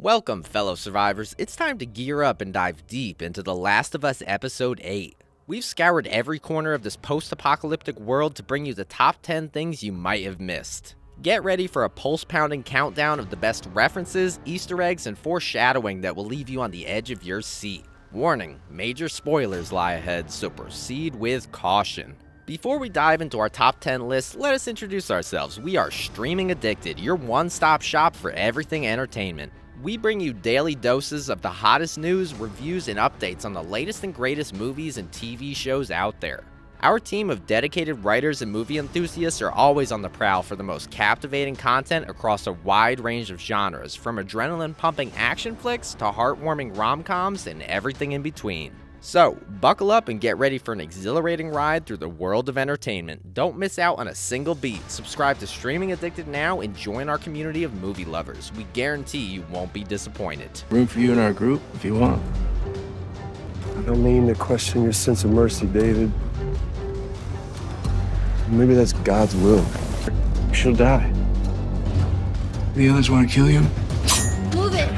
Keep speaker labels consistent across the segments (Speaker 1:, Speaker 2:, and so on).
Speaker 1: Welcome, fellow survivors. It's time to gear up and dive deep into The Last of Us Episode 8. We've scoured every corner of this post-apocalyptic world to bring you the top 10 things you might have missed. Get ready for a pulse-pounding countdown of the best references, Easter eggs, and foreshadowing that will leave you on the edge of your seat. Warning, major spoilers lie ahead, so proceed with caution. Before we dive into our top 10 list, let us introduce ourselves. We are Streaming Addicted, your one-stop shop for everything entertainment. We bring you daily doses of the hottest news, reviews, and updates on the latest and greatest movies and TV shows out there. Our team of dedicated writers and movie enthusiasts are always on the prowl for the most captivating content across a wide range of genres, from adrenaline-pumping action flicks to heartwarming rom-coms and everything in between. So, buckle up and get ready for an exhilarating ride through the world of entertainment. Don't miss out on a single beat. Subscribe to Streaming Addicted now and join our community of movie lovers. We guarantee you won't be disappointed.
Speaker 2: Room for you in our group if you want.
Speaker 3: I don't mean to question your sense of mercy, David. Maybe that's God's will.
Speaker 2: She'll die. The others want to kill you?
Speaker 4: Move it!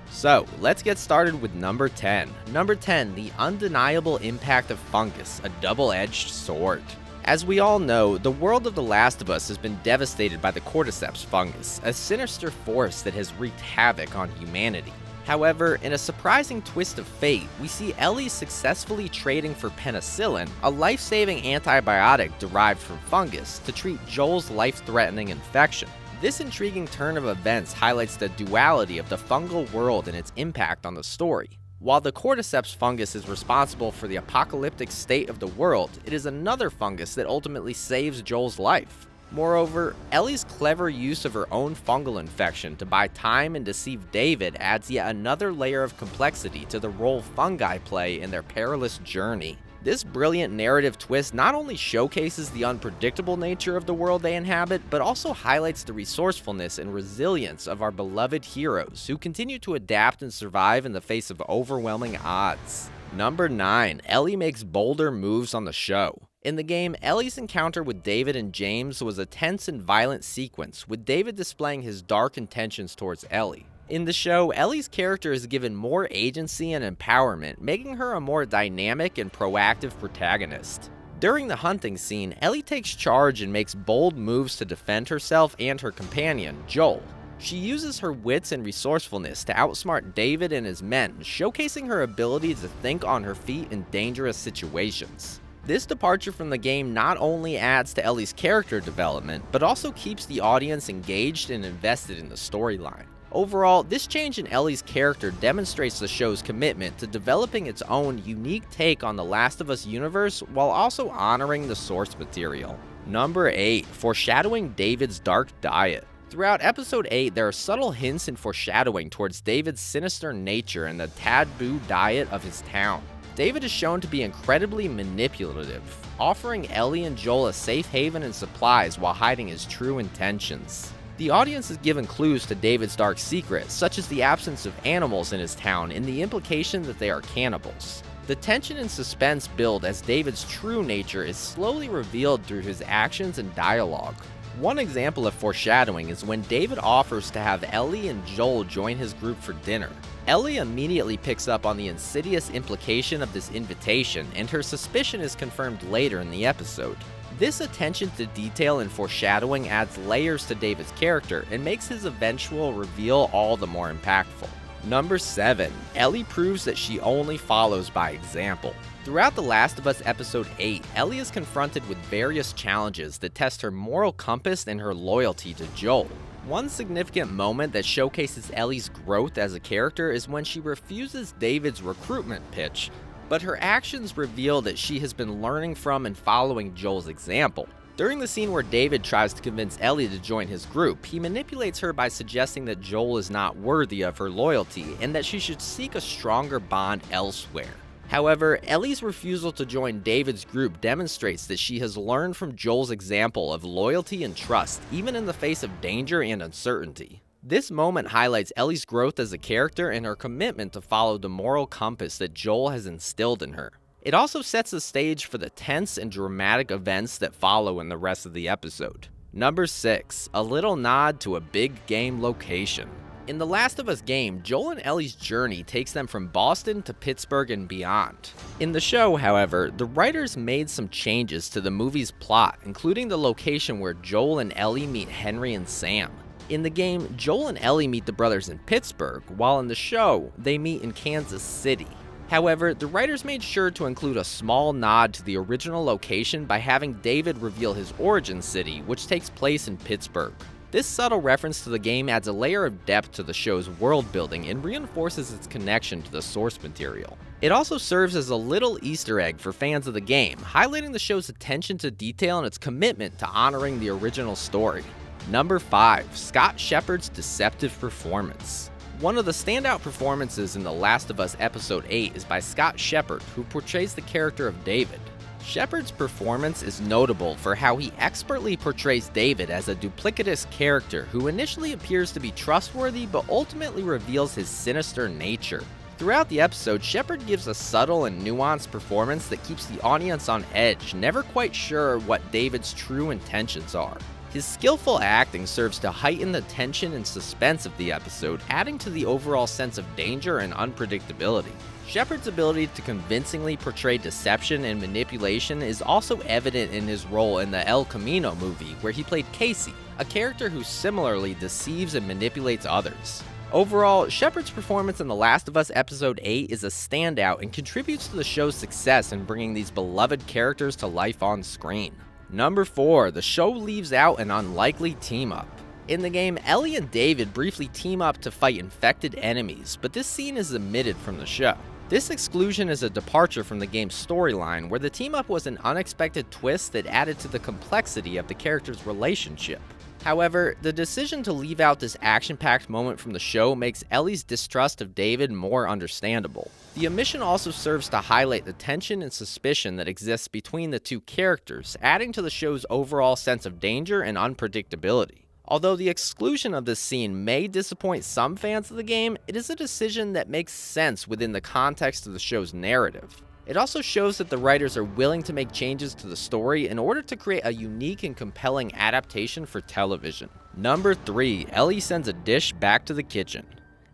Speaker 1: So, let's get started with number 10. Number 10, the undeniable impact of fungus, a double-edged sword. As we all know, the world of The Last of Us has been devastated by the cordyceps fungus, a sinister force that has wreaked havoc on humanity. However, in a surprising twist of fate, we see Ellie successfully trading for penicillin, a life-saving antibiotic derived from fungus, to treat Joel's life-threatening infection. This intriguing turn of events highlights the duality of the fungal world and its impact on the story. While the cordyceps fungus is responsible for the apocalyptic state of the world, it is another fungus that ultimately saves Joel's life. Moreover, Ellie's clever use of her own fungal infection to buy time and deceive David adds yet another layer of complexity to the role fungi play in their perilous journey. This brilliant narrative twist not only showcases the unpredictable nature of the world they inhabit, but also highlights the resourcefulness and resilience of our beloved heroes, who continue to adapt and survive in the face of overwhelming odds. Number 9. Ellie makes bolder moves on the show. In the game, Ellie's encounter with David and James was a tense and violent sequence, with David displaying his dark intentions towards Ellie. In the show, Ellie's character is given more agency and empowerment, making her a more dynamic and proactive protagonist. During the hunting scene, Ellie takes charge and makes bold moves to defend herself and her companion, Joel. She uses her wits and resourcefulness to outsmart David and his men, showcasing her ability to think on her feet in dangerous situations. This departure from the game not only adds to Ellie's character development, but also keeps the audience engaged and invested in the storyline. Overall, this change in Ellie's character demonstrates the show's commitment to developing its own unique take on the Last of Us universe while also honoring the source material. Number 8. Foreshadowing David's dark diet. Throughout Episode 8, there are subtle hints and foreshadowing towards David's sinister nature and the taboo diet of his town. David is shown to be incredibly manipulative, offering Ellie and Joel a safe haven and supplies while hiding his true intentions. The audience is given clues to David's dark secret, such as the absence of animals in his town and the implication that they are cannibals. The tension and suspense build as David's true nature is slowly revealed through his actions and dialogue. One example of foreshadowing is when David offers to have Ellie and Joel join his group for dinner. Ellie immediately picks up on the insidious implication of this invitation, and her suspicion is confirmed later in the episode. This attention to detail and foreshadowing adds layers to David's character and makes his eventual reveal all the more impactful. Number 7. Ellie proves that she only follows by example. Throughout The Last of Us Episode 8, Ellie is confronted with various challenges that test her moral compass and her loyalty to Joel. One significant moment that showcases Ellie's growth as a character is when she refuses David's recruitment pitch, but her actions reveal that she has been learning from and following Joel's example. During the scene where David tries to convince Ellie to join his group, he manipulates her by suggesting that Joel is not worthy of her loyalty and that she should seek a stronger bond elsewhere. However, Ellie's refusal to join David's group demonstrates that she has learned from Joel's example of loyalty and trust, even in the face of danger and uncertainty. This moment highlights Ellie's growth as a character and her commitment to follow the moral compass that Joel has instilled in her. It also sets the stage for the tense and dramatic events that follow in the rest of the episode. Number 6. A little nod to a big game location. In The Last of Us game, Joel and Ellie's journey takes them from Boston to Pittsburgh and beyond. In the show, however, the writers made some changes to the movie's plot, including the location where Joel and Ellie meet Henry and Sam. In the game, Joel and Ellie meet the brothers in Pittsburgh, while in the show, they meet in Kansas City. However, the writers made sure to include a small nod to the original location by having David reveal his origin city, which takes place in Pittsburgh. This subtle reference to the game adds a layer of depth to the show's world building and reinforces its connection to the source material. It also serves as a little Easter egg for fans of the game, highlighting the show's attention to detail and its commitment to honoring the original story. Number 5. Scott Shepard's deceptive performance. One of the standout performances in The Last of Us Episode 8 is by Scott Shepard, who portrays the character of David. Shepard's performance is notable for how he expertly portrays David as a duplicitous character who initially appears to be trustworthy but ultimately reveals his sinister nature. Throughout the episode, Shepard gives a subtle and nuanced performance that keeps the audience on edge, never quite sure what David's true intentions are. His skillful acting serves to heighten the tension and suspense of the episode, adding to the overall sense of danger and unpredictability. Shepard's ability to convincingly portray deception and manipulation is also evident in his role in the El Camino movie, where he played Casey, a character who similarly deceives and manipulates others. Overall, Shepard's performance in The Last of Us Episode 8 is a standout and contributes to the show's success in bringing these beloved characters to life on screen. Number 4. The show leaves out an unlikely team-up. In the game, Ellie and David briefly team up to fight infected enemies, but this scene is omitted from the show. This exclusion is a departure from the game's storyline, where the team-up was an unexpected twist that added to the complexity of the characters' relationship. However, the decision to leave out this action-packed moment from the show makes Ellie's distrust of David more understandable. The omission also serves to highlight the tension and suspicion that exists between the two characters, adding to the show's overall sense of danger and unpredictability. Although the exclusion of this scene may disappoint some fans of the game, it is a decision that makes sense within the context of the show's narrative. It also shows that the writers are willing to make changes to the story in order to create a unique and compelling adaptation for television. Number 3. Ellie sends a dish back to the kitchen.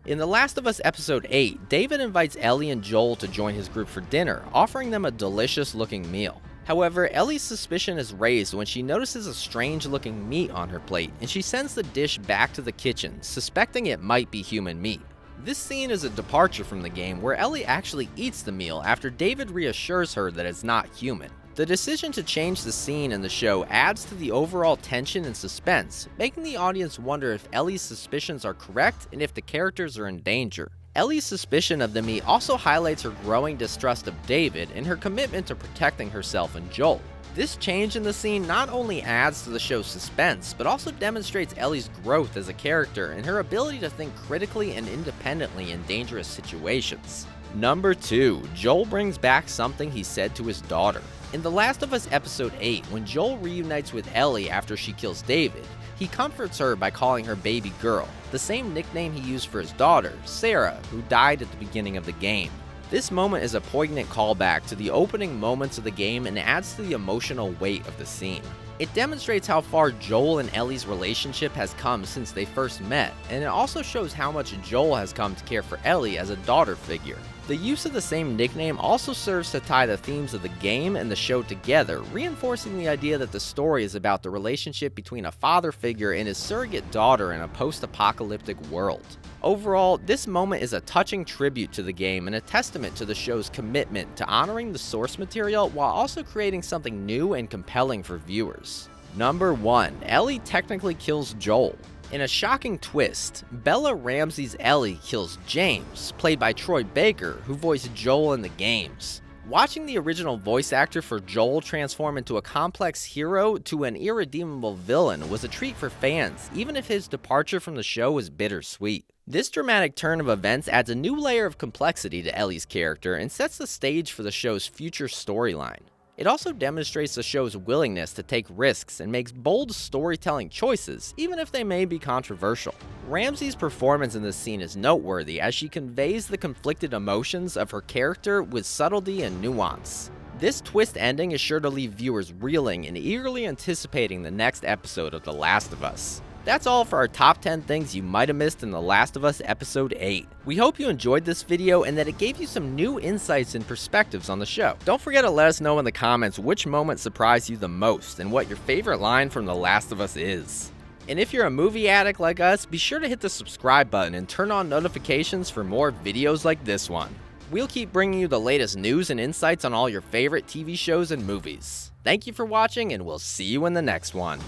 Speaker 1: In The Last of Us Episode 8, David invites Ellie and Joel to join his group for dinner, offering them a delicious-looking meal. However, Ellie's suspicion is raised when she notices a strange-looking meat on her plate, and she sends the dish back to the kitchen, suspecting it might be human meat. This scene is a departure from the game, where Ellie actually eats the meal after David reassures her that it's not human. The decision to change the scene in the show adds to the overall tension and suspense, making the audience wonder if Ellie's suspicions are correct and if the characters are in danger. Ellie's suspicion of the meat also highlights her growing distrust of David and her commitment to protecting herself and Joel. This change in the scene not only adds to the show's suspense, but also demonstrates Ellie's growth as a character and her ability to think critically and independently in dangerous situations. Number 2. Joel brings back something he said to his daughter. In The Last of Us Episode 8, when Joel reunites with Ellie after she kills David, he comforts her by calling her baby girl, the same nickname he used for his daughter, Sarah, who died at the beginning of the game. This moment is a poignant callback to the opening moments of the game and adds to the emotional weight of the scene. It demonstrates how far Joel and Ellie's relationship has come since they first met, and it also shows how much Joel has come to care for Ellie as a daughter figure. The use of the same nickname also serves to tie the themes of the game and the show together, reinforcing the idea that the story is about the relationship between a father figure and his surrogate daughter in a post-apocalyptic world. Overall, this moment is a touching tribute to the game and a testament to the show's commitment to honoring the source material while also creating something new and compelling for viewers. Number 1. Ellie technically kills Joel. In a shocking twist, Bella Ramsey's Ellie kills James, played by Troy Baker, who voiced Joel in the games. Watching the original voice actor for Joel transform into a complex hero to an irredeemable villain was a treat for fans, even if his departure from the show was bittersweet. This dramatic turn of events adds a new layer of complexity to Ellie's character and sets the stage for the show's future storyline. It also demonstrates the show's willingness to take risks and makes bold storytelling choices, even if they may be controversial. Ramsey's performance in this scene is noteworthy as she conveys the conflicted emotions of her character with subtlety and nuance. This twist ending is sure to leave viewers reeling and eagerly anticipating the next episode of The Last of Us. That's all for our top 10 things you might have missed in The Last of Us Episode 8. We hope you enjoyed this video and that it gave you some new insights and perspectives on the show. Don't forget to let us know in the comments which moment surprised you the most and what your favorite line from The Last of Us is. And if you're a movie addict like us, be sure to hit the subscribe button and turn on notifications for more videos like this one. We'll keep bringing you the latest news and insights on all your favorite TV shows and movies. Thank you for watching, and we'll see you in the next one.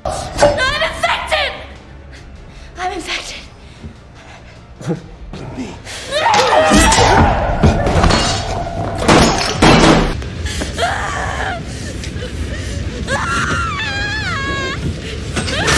Speaker 4: I'm infected! I'm infected.